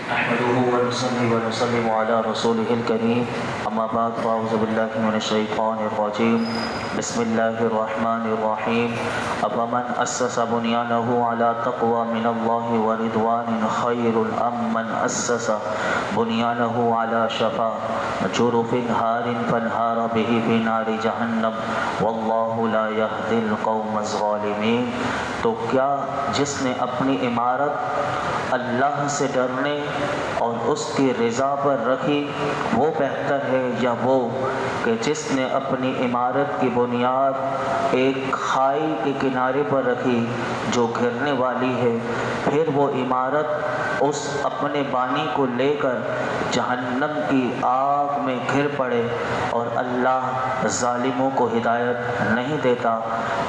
نحمده ونصلي ونسلم على رسوله الكريم أما بعد فأعوذ بالله من الشيطان الرجيم بسم الله الرحمن الرحيم أفمن أسس بنيانه على تقوى من الله ورضوان خير أم من أسس بنيانه على شفا جرف هار فانهار به في نار جہنم واللہ لا يهدي القوم الظالمین۔ تو کیا جس نے اپنی عمارت اللہ سے ڈرنے اور اس کی رضا پر رکھی وہ بہتر ہے یا وہ کہ جس نے اپنی عمارت کی بنیاد ایک کھائی کے کنارے پر رکھی جو گرنے والی ہے، پھر وہ عمارت اس اپنے بانی کو لے کر جہنم کی آگ میں گر پڑے اور اللہ ظالموں کو ہدایت نہیں دیتا۔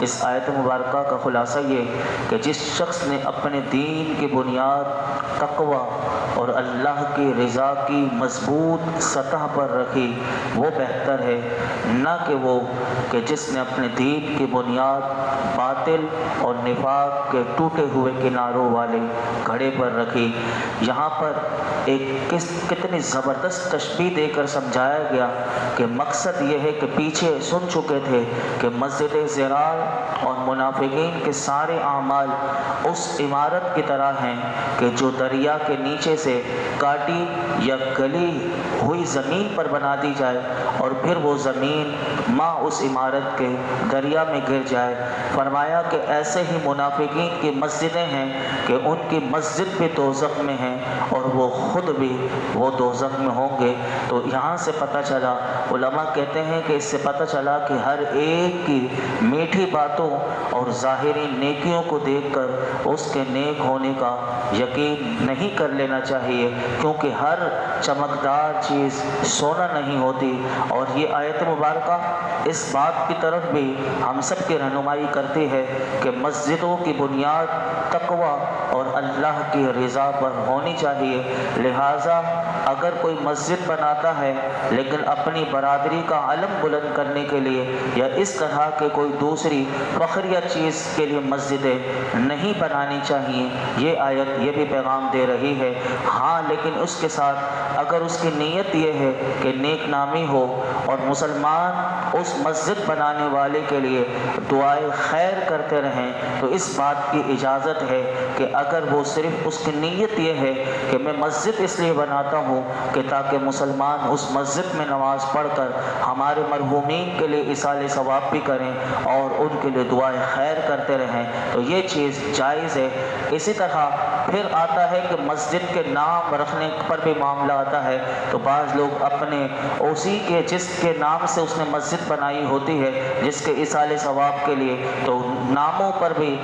اس آیت مبارکہ کا خلاصہ یہ کہ جس شخص نے اپنے دین کی بنیاد تقوی اور اللہ کی رضا کی مضبوط سطح پر رکھی وہ بہتر ہے، نہ کہ وہ کہ جس نے اپنے دین کی بنیاد باطل اور نفاق کے ٹوٹے ہوئے کناروں والے گھڑے پر رکھی۔ یہاں پر ایک کتنی زبردست تشبیہ دے کر سمجھایا گیا کہ مقصد یہ ہے کہ پیچھے سن چکے تھے کہ مسجد ضرار اور منافقین کے سارے اعمال اس عمارت کی طرح ہیں کہ جو دریا کے نیچے سے کاٹی یا گلی ہوئی زمین پر بنا دی جائے اور پھر وہ زمین ماں اس عمارت کے دریا میں گر جائے۔ فرمایا کہ ایسے ہی منافقین کی مسجدیں ہیں کہ ان کی مسجد بھی دوزخ میں ہیں اور وہ خود بھی وہ دوزخ میں ہوں گے۔ تو یہاں سے پتہ چلا، علماء کہتے ہیں کہ اس سے پتہ چلا کہ ہر ایک کی میٹھی باتوں اور ظاہری نیکیوں کو دیکھ کر اس کے نیک ہونے کا یقین نہیں کر لینا چاہیے، کیونکہ ہر چمکدار چیز سونا نہیں ہوتی۔ اور یہ آیت مبارکہ اس بات کی طرف بھی ہم سب کی رہنمائی کرتی ہے کہ مسجدوں کی بنیاد تقوی اور اللہ کی رضا پر ہونی چاہیے۔ لہٰذا اگر کوئی مسجد بناتا ہے لیکن اپنی برادری کا علم بلند کرنے کے لیے یا اس طرح کے کوئی دوسری فخریہ چیز کے لیے مسجدیں نہیں بنانی چاہیے، یہ آیت یہ بھی پیغام دے رہی ہے۔ ہاں، لیکن اس کے ساتھ اگر اس کی نیت یہ ہے کہ نیک نامی ہو اور مسلمان اس مسجد بنانے والے کے لیے دعائے خیر کرتے رہیں، تو اس بات کی اجازت ہے کہ اگر وہ صرف اس کی نیت یہ ہے کہ میں مسجد اس لیے بناتا ہوں کہ تاکہ مسلمان اس مسجد میں نماز پڑھ کر ہمارے مرحومین کے لیے ایصال ثواب بھی کریں اور ان کے لیے دعائے خیر کرتے رہیں، تو یہ چیز جائز ہے۔ اسی طرح پھر آتا ہے کہ مسجد کے نام رکھنے پر بھی معاملہ آتا ہے، تو بعض لوگ اپنے اسی کے جس کے نام سے اس نے مسجد بنائی ہوتی ہے جس کے ایصال ثواب کے لیے، تو ناموں پر بھی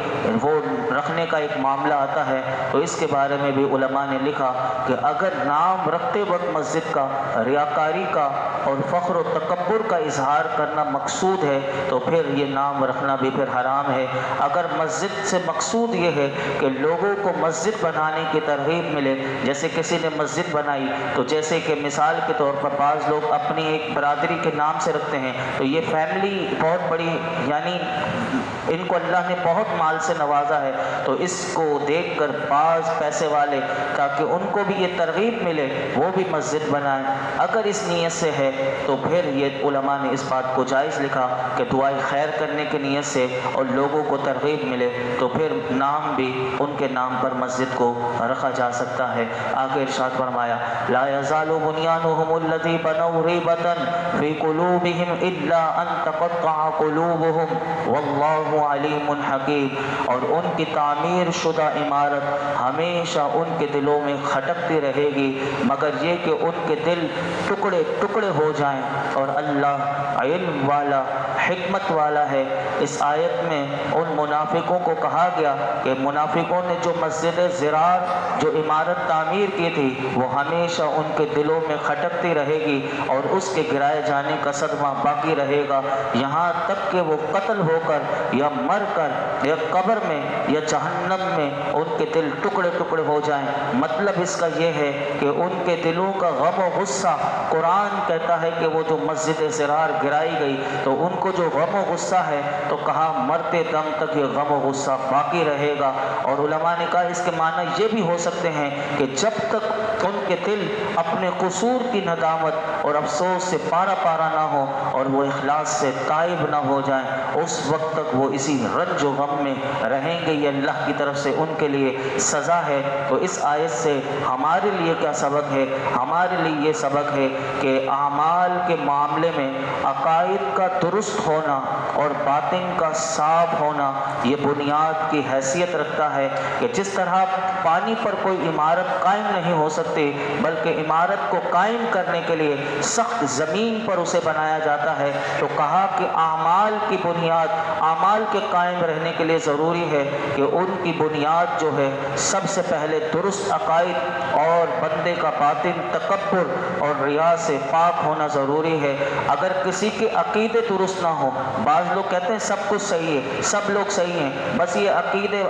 وہ رکھنے کا ایک معاملہ آتا ہے۔ تو اس کے بارے میں بھی علماء نے لکھا کہ اگر نام رکھتے وقت مسجد کا ریاکاری کا اور فخر و تکبر کا اظہار کرنا مقصود ہے تو پھر یہ نام رکھنا بھی پھر حرام ہے۔ اگر مسجد سے مقصود یہ ہے کہ لوگوں کو مسجد بنانے کی ترغیب ملے، جیسے کسی نے مسجد بنائی تو جیسے کہ مثال کے طور پر بعض لوگ اپنی ایک برادری کے نام سے رکھتے ہیں، تو یہ فیملی بہت بڑی، یعنی ان کو اللہ نے بہت مال سے نوازا ہے، تو اس کو دیکھ کر بعض پیسے والے تاکہ ان کو بھی یہ ترغیب ملے وہ بھی مسجد بنائیں۔ اگر اس نیت سے ہے تو پھر یہ علماء نے اس بات کو جائز لکھا کہ دعائیں خیر کرنے کی نیت سے اور لوگوں کو ترغیب ملے تو پھر نام بھی ان کے نام پر مسجد کو رکھا جا سکتا ہے۔ آگے ارشاد فرمایا لا يزال بنيانهم الذي بنوا ريبة في قلوبهم إلا أن تقطع قلوبهم والله علیم حکیم۔ اور ان کی تعمیر شدہ عمارت ہمیشہ ان کے دلوں میں کھٹکتی رہے گی مگر یہ کہ ان کے دل ٹکڑے ٹکڑے ہو جائیں، اور اللہ علم والا حکمت والا ہے۔ اس آیت میں ان منافقوں کو کہا گیا کہ منافقوں نے جو مسجد ضرار جو عمارت تعمیر کی تھی وہ ہمیشہ ان کے دلوں میں کھٹکتی رہے گی اور اس کے گرائے جانے کا صدمہ باقی رہے گا، یہاں تک کہ وہ قتل ہو کر یا مر کر یا قبر میں یا جہنم میں ان کے دل ٹکڑے ٹکڑے ہو جائیں۔ مطلب اس کا یہ ہے کہ ان کے دلوں کا غم و غصہ، قرآن کہتا ہے کہ وہ جو مسجد ضرار گرائی گئی تو ان کو جو غم و غصہ ہے تو کہا مرتے دم تک یہ غم و غصہ باقی رہے گا۔ اور علماء نے کہا اس کے معنی یہ بھی ہو سکتے ہیں کہ جب تک ان کے دل اپنے قصور کی ندامت اور افسوس سے پارا پارا نہ ہو اور وہ اخلاص سے تائب نہ ہو جائیں، اس وقت تک وہ اسی رنج و غم میں رہیں گے۔ یہ اللہ کی طرف سے ان کے لیے سزا ہے۔ تو اس آیت سے ہمارے لیے کیا سبق ہے؟ ہمارے لیے یہ سبق ہے کہ اعمال کے معاملے میں عقائد کا درست ہونا اور باطن کا صاف ہونا یہ بنیاد کی حیثیت رکھتا ہے کہ جس طرح پانی پر کوئی عمارت قائم نہیں ہو سکتی، بلکہ عمارت کو قائم کرنے کے لیے سخت زمین پر اسے بنایا جاتا ہے، تو کہا کہ اعمال کی بنیاد، اعمال کے قائم رہنے کے لیے ضروری ہے کہ ان کی بنیاد جو ہے سب سے پہلے درست عقائد اور بندے کا باطن تکبر اور ریا سے پاک ہونا ضروری ہے۔ اگر کسی کے عقیدے درست نہ ہو، بعض لوگ کہتے ہیں سب کچھ صحیح ہے، سب لوگ صحیح ہیں، بس یہ عقیدے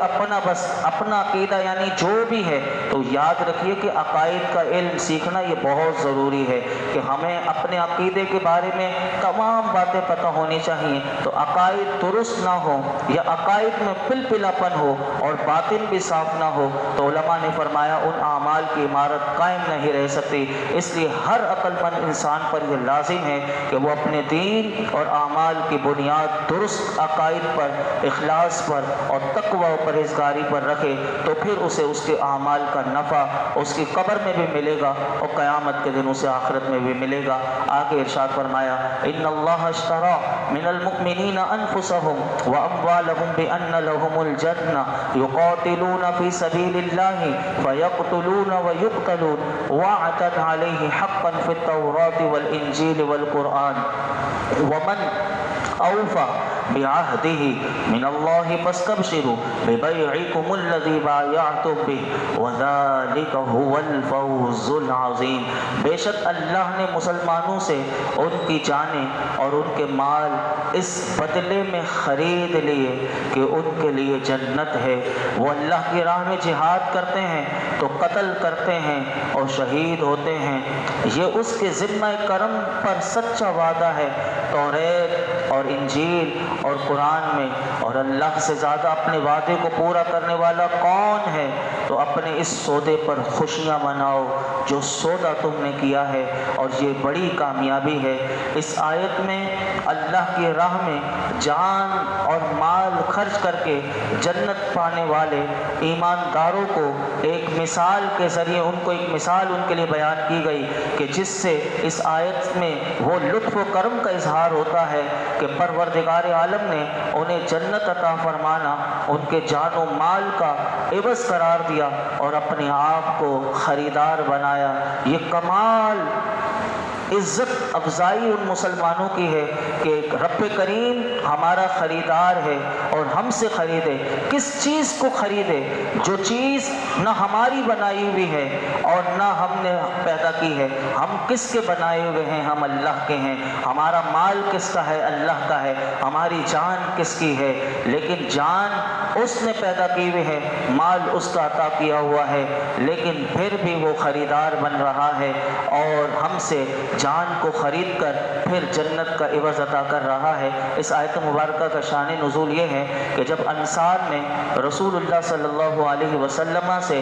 بس اپنا عقیدہ یعنی جو بھی ہے، تو یاد رکھیے کہ عقائد کا علم سیکھنا یہ بہت ضروری ہے کہ ہمیں اپنے عقیدے کے بارے میں تمام باتیں پتہ ہونی چاہیے۔ تو عقائد درست نہ ہو یا عقائد میں پلپلاپن ہو اور باطن بھی صاف نہ ہو تو علماء نے فرمایا ان اعمال کی عمارت قائم نہیں رہ سکتی۔ اس لیے ہر عقل مند انسان پر یہ لازم ہے کہ وہ اپنے دین اور اعمال کی بنیاد درست عقائد پر، اخلاص پر اور تقوی و پرہیزگاری پر رکھے، تو پھر اسے اس کے اعمال کا نفع اس کی قبر میں بھی ملے گا اور قیامت کے دن اسے آخرت میں بھی ملے گا۔ آگے ارشاد فرمایا ان اللہ اشترى من المؤمنین انفسهم واموالهم بان لهم الجنہ یقاتلون فی سبیل اللہ فیقتلون ویقتلون وعدا علیہ حقا فی التوراۃ والانجیل والقرآن ومن اوفى بعهده من الله فاستبشروا ببيعكم الذي بايعتم به وذلك هو الفوز العظيم۔ بے شک اللہ نے مسلمانوں سے ان کی جانیں اور ان کے مال اس بدلے میں خرید لیے کہ ان کے لیے جنت ہے، وہ اللہ کی راہ میں جہاد کرتے ہیں تو قتل کرتے ہیں اور شہید ہوتے ہیں، یہ اس کے ذمہ کرم پر سچا وعدہ ہے توریت اور انجیل اور قرآن میں۔ اور اللہ سے زیادہ اپنے وعدے کو پورا کرنے والا کون ہے؟ تو اپنے اس سودے پر خوشیاں مناؤ جو سودا تم نے کیا ہے، اور یہ بڑی کامیابی ہے۔ اس آیت میں اللہ کی راہ میں جان اور مال خرچ کر کے جنت پانے والے ایمانداروں کو ایک مثال کے ذریعے ان کو ایک مثال ان کے لیے بیان کی گئی کہ جس سے اس آیت میں وہ لطف و کرم کا اظہار ہوتا ہے کہ پروردگار عالم نے انہیں جنت عطا فرمانا ان کے جان و مال کا عوض قرار دیا اور اپنے آپ کو خریدار بنایا۔ یہ کمال عزت افزائی ان مسلمانوں کی ہے کہ رب کریم ہمارا خریدار ہے اور ہم سے خریدے۔ کس چیز کو خریدے؟ جو چیز نہ ہماری بنائی ہوئی ہے اور نہ ہم نے پیدا کی ہے۔ ہم کس کے بنائے ہوئے ہیں؟ ہم اللہ کے ہیں۔ ہمارا مال کس کا ہے؟ اللہ کا ہے۔ ہماری جان کس کی ہے؟ لیکن جان اس نے پیدا کی ہوئی ہے، مال اس کا عطا کیا ہوا ہے، لیکن پھر بھی وہ خریدار بن رہا ہے اور ہم سے جان کو خرید کر پھر جنت کا عوض عطا کر رہا ہے۔ اس آیت مبارکہ کا شان نزول یہ ہے کہ جب انصار نے رسول اللہ صلی اللہ علیہ وسلم سے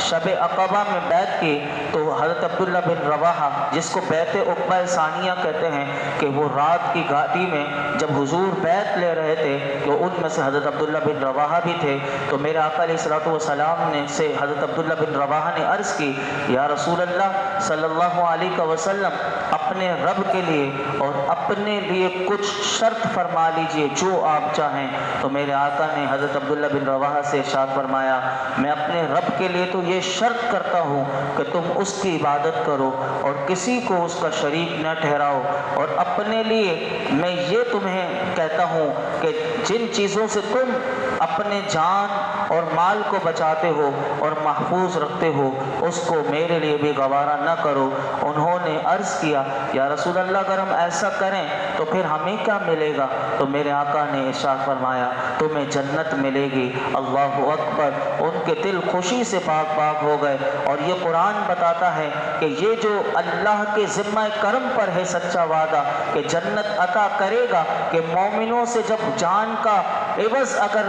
شب عقبہ میں بیعت کی تو حضرت عبداللہ بن رواحہ جس کو بیعت عقبہ ثانیہ کہتے ہیں کہ وہ رات کی گھاٹی میں جب حضور بیعت لے رہے تھے تو ان میں سے حضرت عبداللہ بن رواحہ بھی تھے۔ تو میرے آقا علیہ الصلوۃ والسلام نے سے حضرت عبداللہ بن رواحہ نے عرض کی یا رسول اللہ صلی اللہ علیہ وسلم اپنے رب کے لیے اور اپنے لیے کچھ شرط فرما لیجئے جو آپ چاہیں۔ تو میرے آقا نے حضرت عبداللہ بن رواحہ سے ارشاد فرمایا میں اپنے رب کے لیے تو یہ شرط کرتا ہوں کہ تم اس کی عبادت کرو اور کسی کو اس کا شریک نہ ٹھہراؤ، اور اپنے لیے میں یہ تمہیں کہتا ہوں کہ جن چیزوں سے تم اپنے جان اور مال کو بچاتے ہو اور محفوظ رکھتے ہو اس کو میرے لیے بھی گوارا نہ کرو۔ انہوں نے عرض کیا یا رسول اللہ اگر ہم ایسا کریں تو پھر ہمیں کیا ملے گا؟ تو میرے آقا نے ارشاد فرمایا تمہیں جنت ملے گی۔ اللہ اکبر! ان کے دل خوشی سے پاک پاک ہو گئے، اور یہ قرآن بتاتا ہے کہ یہ جو اللہ کے ذمہ کرم پر ہے سچا وعدہ کہ جنت عطا کرے گا، کہ مومنوں سے جب جان کا عوض اگر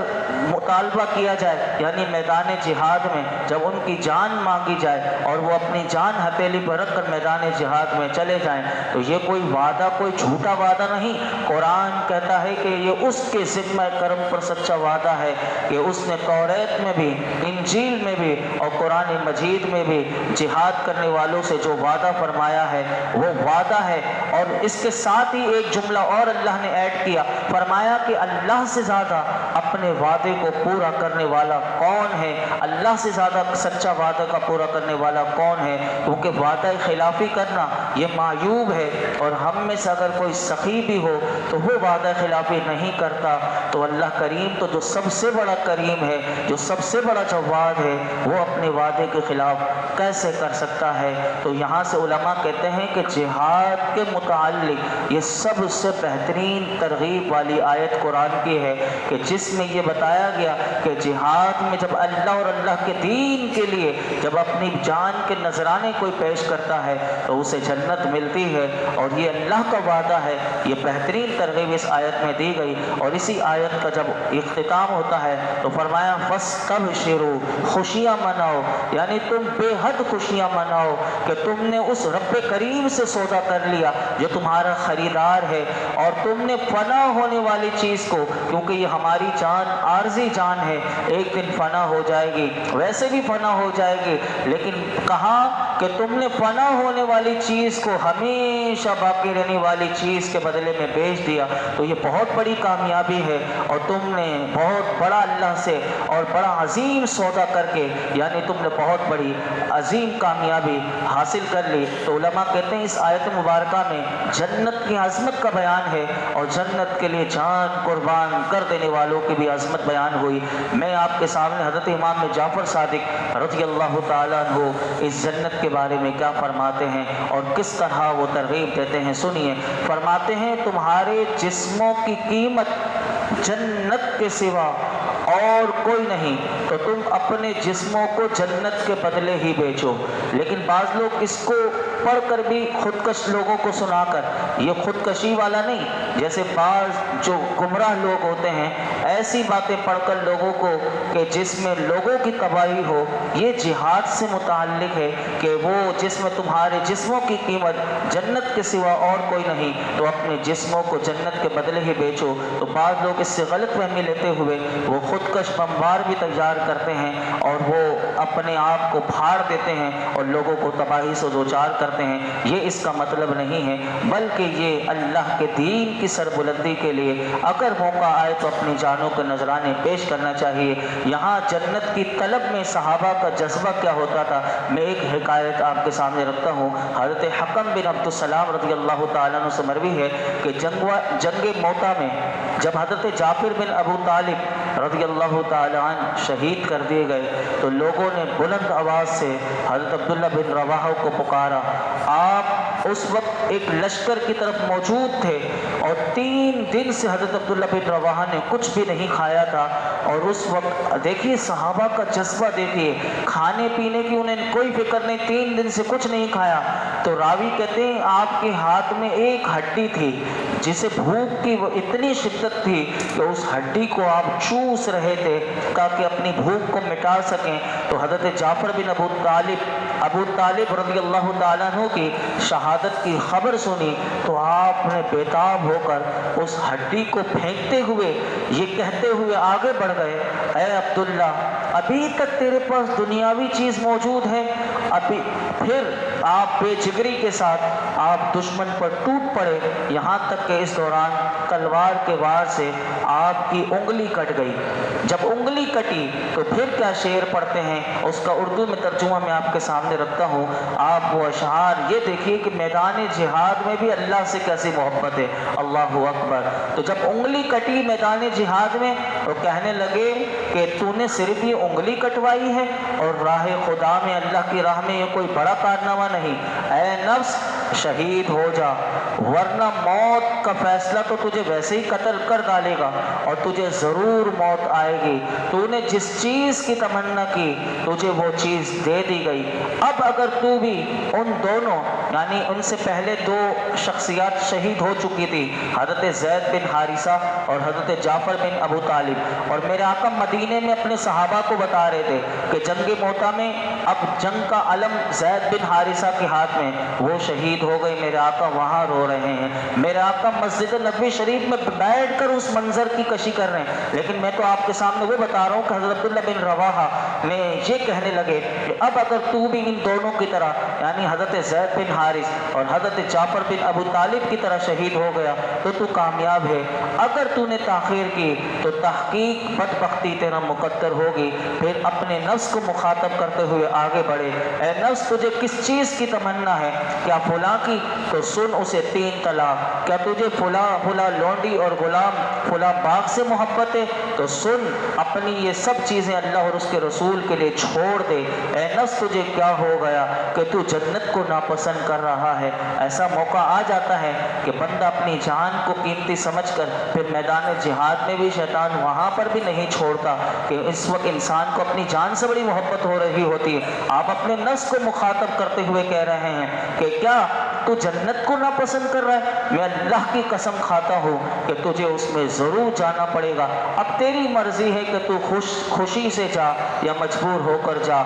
مطالبہ کیا جائے، یعنی میدان جہاد میں جب ان کی جان مانگی جائے اور وہ اپنی جان ہتھیلی پر رکھ کر میدان جہاد میں چلے جائیں، تو یہ کوئی وعدہ کوئی جھوٹا وعدہ نہیں۔ قرآن کہتا ہے کہ یہ اس کے ذمہ کرم پر سچا وعدہ ہے کہ اس نے توریت میں بھی، انجیل میں بھی اور قرآن مجید میں بھی جہاد کرنے والوں سے جو وعدہ فرمایا ہے وہ وعدہ ہے۔ اور اس کے ساتھ ہی ایک جملہ اور اللہ نے ایڈ کیا، فرمایا کہ اللہ سے زیادہ اپنے وعدے کو پورا کرنے والا کون ہے، اللہ سے زیادہ سچا وعدہ کا پورا کرنے والا کون ہے، کیونکہ وعدہ خلافی کرنا یہ معیوب ہے، اور ہم میں سے اگر کوئی سخی بھی ہو تو وہ وعدہ خلافی نہیں کرتا، تو اللہ کریم تو جو سب سے بڑا کریم ہے، جو سب سے بڑا جواد ہے، وہ اپنے وعدے کے خلاف کیسے کر سکتا ہے۔ تو یہاں سے علماء کہتے ہیں کہ جہاد کے متعلق یہ سب سے بہترین ترغیب والی آیت قرآن کی ہے کہ جس میں یہ بتایا گیا کہ جہاد میں جب اللہ اور اللہ کے دین کے لیے جب اپنی جان کے نذرانے کوئی پیش کرتا ہے تو اسے جنت ملتی ہے، اور یہ اللہ کا وعدہ ہے۔ یہ بہترین ترغیب اس آیت میں دی گئی، اور اسی آیت کا جب اختتام ہوتا ہے تو فرمایا فَاسْتَبْشِرُوا، خوشیاں مناؤ، یعنی تم بے حد خوشیاں مناؤ کہ تم نے اس رب کریم سے سودا کر لیا جو تمہارا خریدار ہے، اور تم نے فنا ہونے والی چیز کو، کیونکہ یہ ہماری جان عارضی جان ہے، ایک دن فنا ہو جائے گی، ویسے بھی فنا ہو جائے گی، لیکن کہا کہ تم نے فنا ہونے والی چیز کو ہمیشہ باقی رہنے والی چیز کے بدلے میں بیچ دیا، تو یہ بہت بڑی کامیابی ہے، اور تم نے بہت بڑا اللہ سے اور بڑا عظیم سودا کر کے، یعنی تم نے بہت بڑی عظیم کامیابی حاصل کر لی۔ تو علماء کہتے ہیں اس آیت مبارکہ میں جنت کی عظمت کا بیان ہے، اور جنت کے لیے جان قربان کر دینے والوں کی بھی عظمت بیان ہوئی۔ میں آپ کے سامنے حضرت امام جعفر صادق رضی اللہ تعالیٰ عنہ اس جنت کے بارے میں کیا فرماتے ہیں اور کس طرح وہ ترغیب دیتے ہیں، سنیے۔ فرماتے ہیں تمہارے جسموں کی قیمت جنت کے سوا اور کوئی نہیں، تو تم اپنے جسموں کو جنت کے بدلے ہی بیچو۔ لیکن بعض لوگ اس کو پڑھ کر بھی خودکش لوگوں کو سنا کر، یہ خودکشی والا نہیں، جیسے بعض جو گمراہ لوگ ہوتے ہیں ایسی باتیں پڑھ کر لوگوں کو کہ جس میں لوگوں کی تباہی ہو، یہ جہاد سے متعلق ہے کہ وہ جس میں تمہارے جسموں کی قیمت جنت کے سوا اور کوئی نہیں، تو اپنے جسموں کو جنت کے بدلے ہی بیچو۔ تو بعض لوگ اس سے غلط فہمی لیتے ہوئے وہ خودکش بمبار بھی تیار کرتے ہیں، اور وہ اپنے آپ کو پھاڑ دیتے ہیں اور لوگوں کو تباہی سے دوچار کرتے ہیں۔ یہ اس کا مطلب نہیں ہے، بلکہ یہ اللہ کے دین کی سربلندی کے لیے اگر موقع آئے تو اپنی جانوں کے نذرانے پیش کرنا چاہیے۔ یہاں جنت کی طلب میں صحابہ کا جذبہ کیا ہوتا تھا، میں ایک حکایت آپ کے سامنے رکھتا ہوں۔ حضرت حکم بن عبد السلام رضی اللہ تعالیٰ عنہ سے مروی ہے کہ جنگ موتا میں جب حضرت جعفر بن ابو طالب رضی اللہ تعالیٰ عنہ شہید کر دیے گئے تو لوگوں نے بلند آواز سے حضرت عبداللہ بن رواحہ کو پکارا۔ آپ اس وقت ایک لشکر کی طرف موجود تھے، اور 3 دن سے حضرت عبداللہ بن رواحہ نے کچھ بھی نہیں کھایا تھا، اور اس وقت دیکھیے صحابہ کا جذبہ دیکھیے، کھانے پینے کی انہیں کوئی فکر نہیں، 3 دن سے کچھ نہیں کھایا۔ تو راوی کہتے ہیں آپ کے ہاتھ میں ایک ہڈی تھی جسے بھوک کی وہ اتنی شدت تھی کہ اس ہڈی کو آپ چوس رہے تھے تاکہ اپنی بھوک کو مٹا سکیں۔ تو حضرت جعفر بن ابو طالب رضی اللہ تعالیٰ عنہ کی شہادت کی خبر سنی تو آپ نے بےتاب ہو کر اس ہڈی کو پھینکتے ہوئے یہ کہتے ہوئے آگے بڑھ گئے، اے عبداللہ ابھی تک تیرے پاس دنیاوی چیز موجود ہے؟ ابھی پھر آپ بے جگری کے ساتھ آپ دشمن پر ٹوٹ پڑے، یہاں تک کہ اس دوران تلوار کے وار سے آپ کی انگلی کٹ گئی۔ جب انگلی کٹی تو پھر کیا شعر پڑھتے ہیں، اس کا اردو میں ترجمہ میں آپ کے سامنے رکھتا ہوں۔ آپ وہ اشعار یہ دیکھیے کہ میدان جہاد میں بھی اللہ سے کیسی محبت ہے، اللہ اکبر۔ تو جب انگلی کٹی میدان جہاد میں تو کہنے لگے کہ تو نے صرف یہ انگلی کٹوائی ہے اور راہ خدا میں اللہ کی راہ میں یہ کوئی بڑا بڑا کارنامہ نہیں۔ اے نفس شہید ہو جا، ورنہ موت کا فیصلہ تو تجھے ویسے ہی قتل کر ڈالے گا اور تجھے ضرور موت آئے گی۔ تو نے جس چیز کی تمنا کی تجھے وہ چیز دے دی گئی۔ اب اگر تو بھی ان دونوں یعنی ان سے پہلے دو شخصیات شہید ہو چکی تھی، حضرت زید بن حارثہ اور حضرت جعفر بن ابو طالب، اور میرے آقا مدینے میں اپنے صحابہ کو بتا رہے تھے کہ جنگ موتا میں اب جنگ کا علم زید بن حارثہ کے ہاتھ میں، وہ شہید ہو گئے، میرے آقا وہاں رو رہے ہیں، میرے آقا مسجد نبوی شریف میں بیٹھ کر اس منظر کی کشی کر رہے ہیں۔ لیکن میں تو آپ کے سامنے وہ بتا رہا ہوں کہ حضرت عبداللہ بن رواحہ نے یہ کہنے لگے کہ اب اگر تو بھی ان دونوں کی طرح یعنی حضرت زید بن حارث اور حضرت جعفر بن ابو طالب کی طرح شہید ہو گیا تو کامیاب ہے، اگر تو نے تاخیر کی تو تحقیق بدبختی تیرا مقدر ہوگی۔ پھر اپنے نفس کو مخاطب کرتے ہوئے آگے بڑھے، اے نفس تجھے کس چیز کی تمنا ہے؟ کیا فلاں کی؟ تو سن اسے 3 طلاق۔ کیا تجھے فلاں لونڈی اور غلام فلاں باغ سے محبت ہے؟ تو سن اپنی یہ سب چیزیں اللہ اور اس کے رسول کے لیے چھوڑ دے۔ اے نفس تجھے کیا ہو گیا کہ تو جنت کو ناپسند کر رہا ہے؟ ایسا موقع آ جاتا ہے کہ بندہ اپنی جان کو قیمتی سمجھ کر پھر میدان جہاد میں بھی شیطان وہاں پر بھی نہیں چھوڑتا کہ اس وقت انسان کو اپنی جان سے بڑی محبت ہو رہی ہوتی ہے۔ آپ اپنے نفس کو مخاطب کرتے ہوئے کہہ رہے ہیں کہ کیا تو جنت کو ناپسند کر رہا ہے؟ میں اللہ کی قسم کھاتا ہوں کہ تجھے اس میں ضرور جانا پڑے گا۔ اب تیری مرضی ہے کہ تو خوشی سے جا یا مجبور ہو کر جا،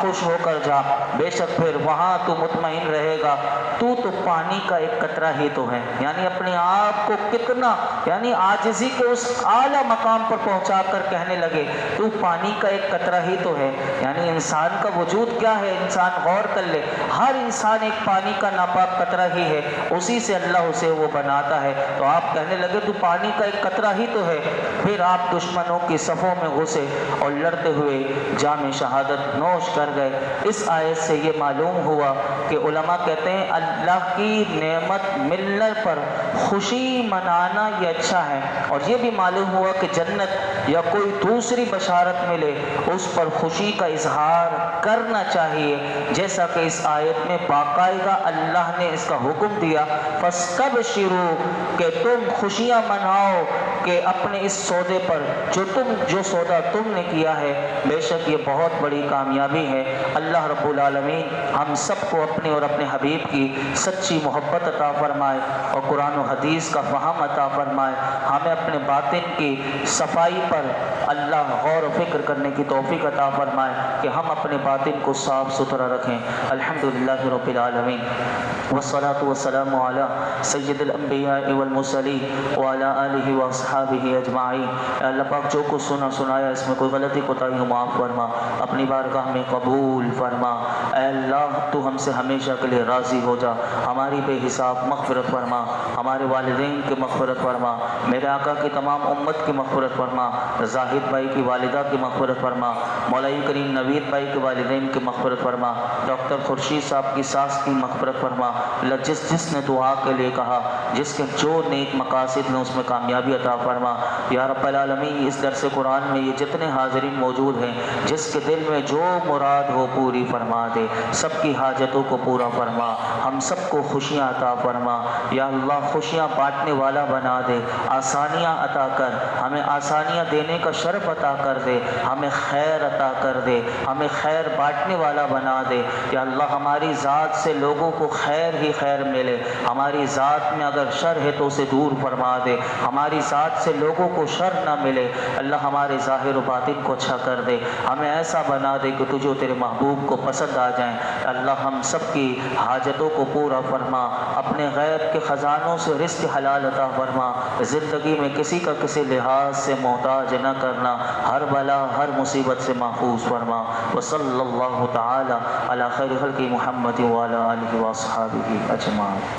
خوش ہو کر جا، بے شک پھر وہاں تو مطمئن رہے گا۔ تو پانی کا ایک قطرہ ہی تو ہے، یعنی اپنے آپ کو کتنا یعنی عاجزی کے اس اعلیٰ مقام پر پہنچا کر کہنے لگے تو پانی کا ایک قطرہ ہی تو ہے، یعنی انسان کا وجود کیا ہے؟ انسان غور کر لے، ہر انسان ایک پانی کا ناپاک قطرہ ہی ہے، اسی سے اللہ اسے وہ بناتا ہے۔ تو آپ کہنے لگے تو پانی کا ایک قطرہ ہی تو ہے۔ پھر آپ دشمنوں کی صفوں میں گھسے اور لڑتے ہوئے جام شہادت نوش کر گئے۔ اس آیت سے یہ معلوم ہوا کہ علماء کہتے ہیں اللہ کی نعمت ملنے پر خوشی منانا یہ اچھا ہے، اور یہ بھی معلوم ہوا کہ جنت یا کوئی دوسری بشارت ملے اس پر خوشی کا اظہار کرنا چاہیے، جیسا کہ اس آیت میں باقاعدہ اللہ نے اس کا حکم دیا، فَاسْتَبْشِرُوا کہ تم خوشیاں مناؤ کہ اپنے اس سودے پر جو سودا تم نے کیا ہے، بے شک یہ بہت بڑی کامیابی ہے۔ اللہ رب العالمین ہم سب کو اپنے اور اپنے حبیب کی سچی محبت عطا فرمائے اور قرآن و حدیث کا فہم عطا فرمائے، ہمیں اپنے باطن کی صفائی پر اللہ غور و فکر کرنے کی توفیق عطا فرمائے کہ ہم اپنے باطن کو صاف ستھرا رکھیں۔ الحمدللہ رب العالمین والصلاة والسلام علی سید الانبیاء والمرسلین وعلی آلہ واصحابہ اجمعین۔ اے اللہ پاک جو کچھ سنایا اس میں کوئی غلطی کوتاہی ہو معاف فرما، اپنی بارگاہ میں قبول فرما۔ اے اللہ تو ہم سے ہمیشہ کے لیے راضی ہو جا، ہماری بے حساب مغفرت فرما، ہمارے والدین کی مغفرت فرما، میرے آقا کی تمام امت کی مغفرت فرما، زاہد بھائی کی والدہ کی مغفرت فرما، مولائی کریم نوید بھائی کے والدین کی مغفرت فرما، ڈاکٹر خورشید صاحب کی ساس کی مغفرت فرما۔ اللہ جس نے دعا کے لیے کہا، جس کے جو نیک مقاصد ہیں اس میں کامیابی عطا فرما۔ یا رب العالمین اس درس قرآن میں یہ جتنے حاضرین موجود ہیں، جس کے دل میں جو مراد ہو پوری فرما دے، سب کی حاجتوں کو پورا فرما، ہم سب کو خوشیاں عطا فرما۔ یا اللہ خوشیاں بانٹنے والا بنا دے، آسانیاں عطا کر، ہمیں آسانیاں دینے کا شرف عطا کر دے، ہمیں خیر عطا کر دے، ہمیں خیر بانٹنے والا بنا دے۔ یا اللہ ہماری ذات سے لوگوں کو خیر ہی خیر ملے، ہماری ذات میں اگر شر ہے تو اسے دور فرما دے، ہماری ذات سے لوگوں کو شر نہ ملے۔ اللہ ہمارے ظاہر و باطن کو اچھا کر دے، ہمیں ایسا بنا دے کہ تجھے تیرے محبوب کو پسند آ جائیں۔ اللہ ہم سب کی حاجتوں کو پورا فرما، اپنے غیب کے خزانوں سے رزق حلال عطا فرما، زندگی میں کسی کا کسی لحاظ سے محتاج نہ کرنا، ہر بلا ہر مصیبت سے محفوظ فرما۔ وصلی اللہ تعالی علی خیر خلق محمد وعلی آلہ واصحابہ اجمعین۔